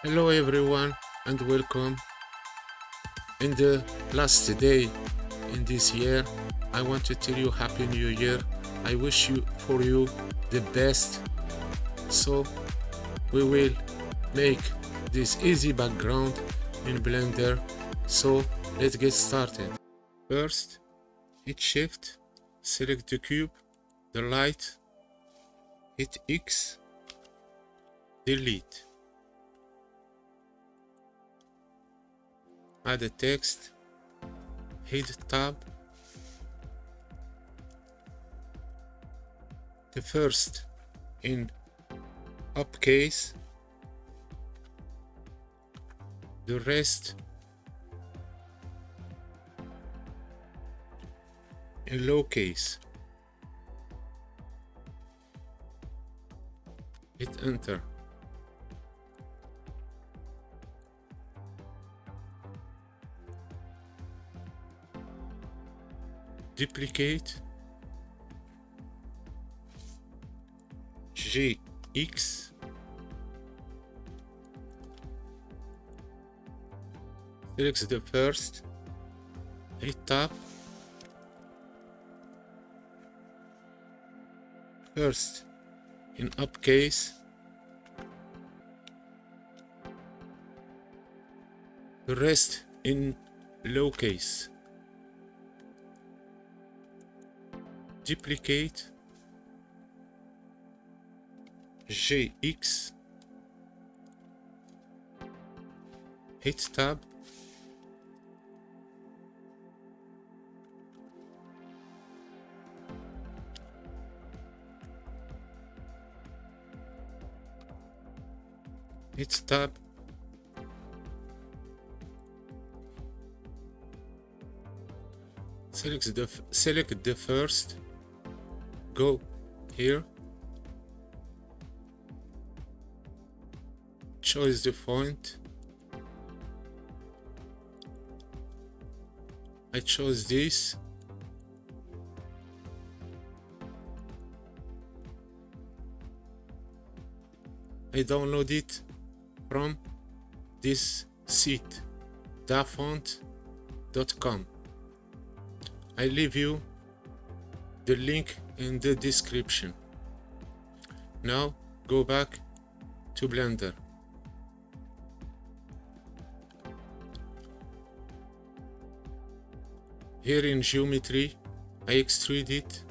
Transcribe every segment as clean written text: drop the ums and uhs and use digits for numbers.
Hello everyone and welcome. In the last day in this year, I want to tell you Happy New Year. I wish you the best. So we will make this easy background in Blender. So let's get started. First, hit Shift, select the cube, the light, hit X, delete. Add a text, hit Tab. The first in uppercase, the rest in lowercase. Hit enter. Duplicate GX, select the first, hit tab, first in uppercase, the rest in lowercase. Duplicate GX, hit tab, hit tab, select the first, go here, choose the font. I chose this. I download it from this site, dafont.com. I leave you the link in the description. Now go back to Blender. Here in geometry, I extrude it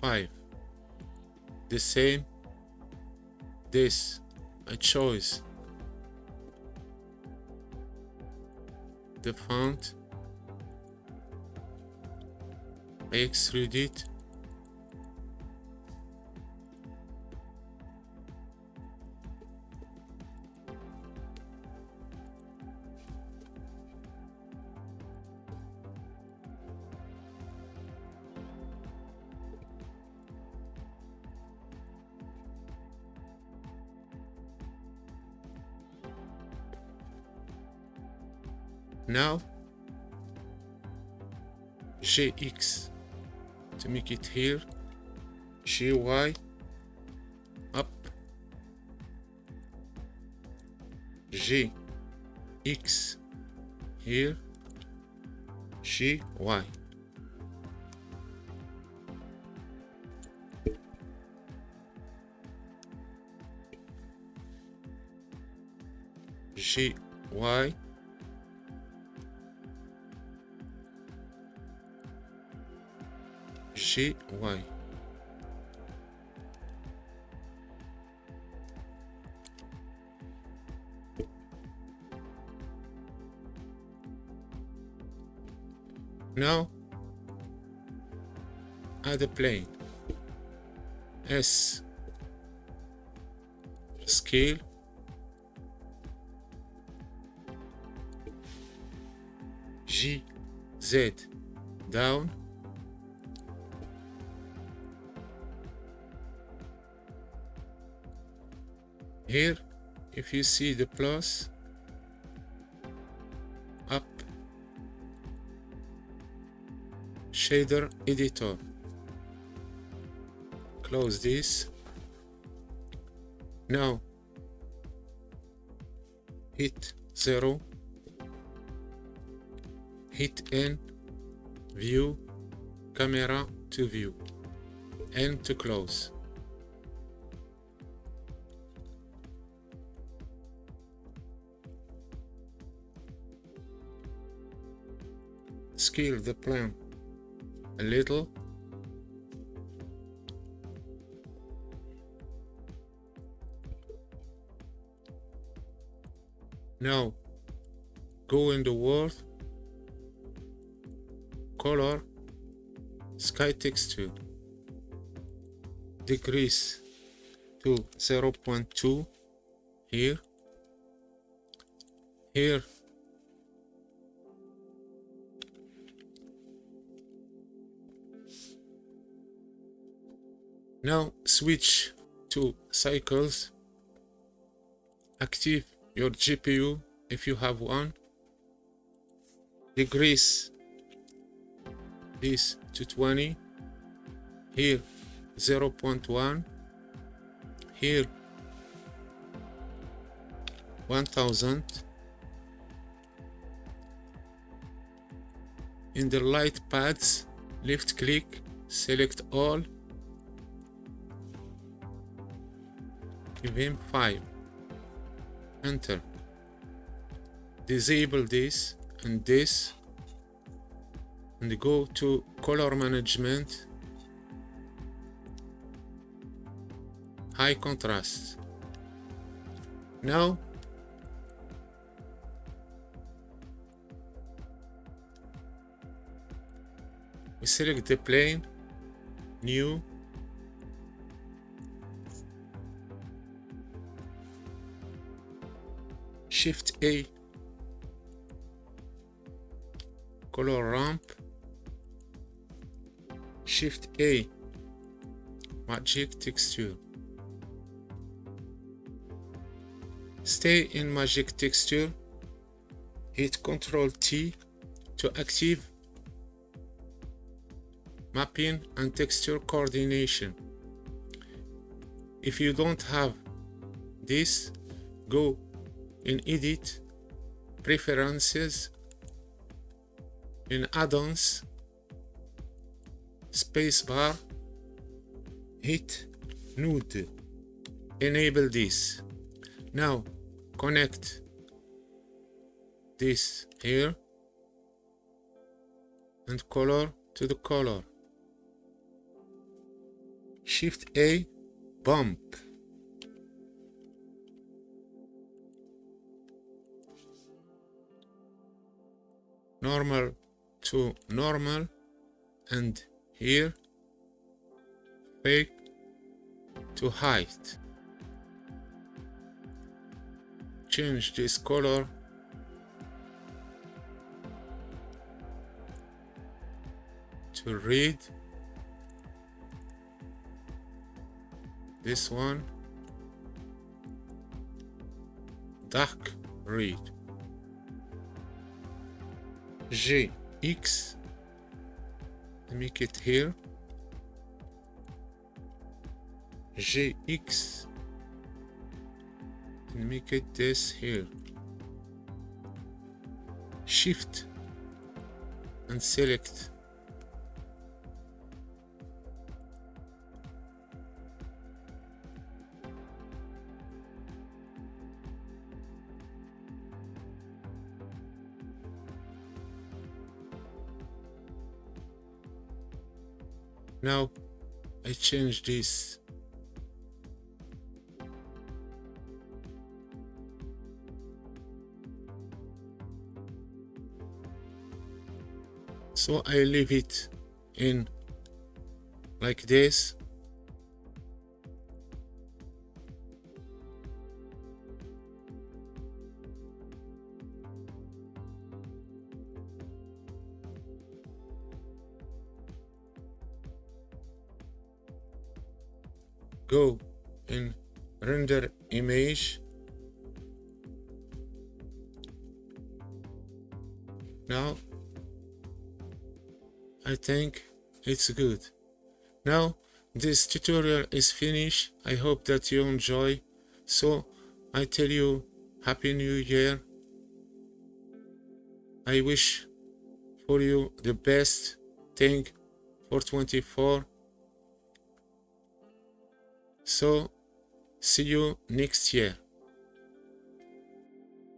5. The same, this, I chose the font, I extrude it. Now GX to make it here, GY up, GX here, GY. GY, GY. Now add a plane, S, scale, G, Z, down, here if you see the plus, up, shader editor, close this, Now hit 0, hit N, view, camera to view, N to close. Scale the plan a little. Now go in the world, color, sky texture, decrease to 0.2 here. Now switch to cycles, active your GPU if you have one, decrease this to 20, here 0.1, here 1000. In the light pads, left click, select all, give him 5, enter. Disable this and this, and go to color management, high contrast. Now we select the plane, new, Shift A, color ramp, Shift A, magic texture. Stay in magic texture, hit Ctrl T to active mapping and texture coordination. If you don't have this, go in Edit, Preferences, in Add-ons, spacebar, hit Node, enable this. Now connect this here and color to the color. Shift A, bump. Normal to normal, and here fake to height. Change this color to red. This one dark red. GX, make it here. GX, and make it this here. Shift and select. Now I change this. So I leave it in like this. Go in render image. Now I think it's good. Now this tutorial is finished. I hope that you enjoy. So I tell you, Happy New Year. I wish for you the best thing for 24. So see you next year.